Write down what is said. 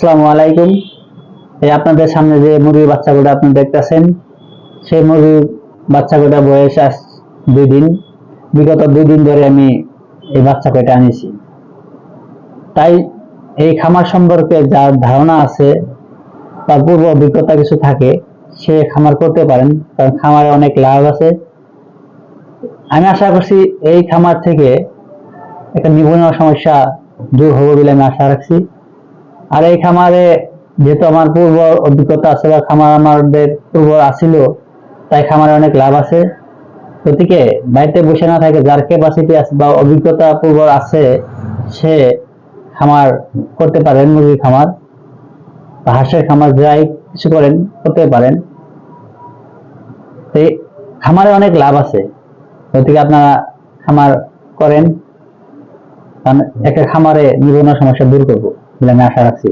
আসসালামু আলাইকুম। এই আপনাদের সামনে যে মুরগির বাচ্চাগুলো আপনি দেখতেছেন, সেই মুরগির বাচ্চাগুলো বয়স আজ 2 দিন। বিগত 2 দিন ধরে আমি এই বাচ্চা কয়টা আনিছি। তাই এই খামার সম্পর্কে যার ধারণা আছে, তার পূর্ব অভিজ্ঞতা কিছু থাকে, সে খামার করতে পারেন, কারণ খামারে অনেক লাভ আছে। আমি আশা করছি এই খামার থেকে একটা নিবনুয়া সমস্যা দূর হবে বলে আমি আশা রাখছি। আর এই খামারে যেহেতু আমার পূর্ব অভিজ্ঞতা আছে বা খামার আমাদের পূর্ব আছিল, তাই খামারে অনেক লাভ আছে। গতিকে বাড়িতে বসে না থাকে, যার ক্যাপাসিটি আছে বা অভিজ্ঞতা পূর্ব আছে, সে খামার করতে পারেন, মুরগির খামার বা হাঁসের খামার যাই কিছু করেন করতে পারেন। এই খামারে অনেক লাভ আছে, গতিকে আপনারা খামার করেন, কারণ একটা খামারে নিবনুয়া সমস্যা দূর করবো বলে আমি আশা রাখছি।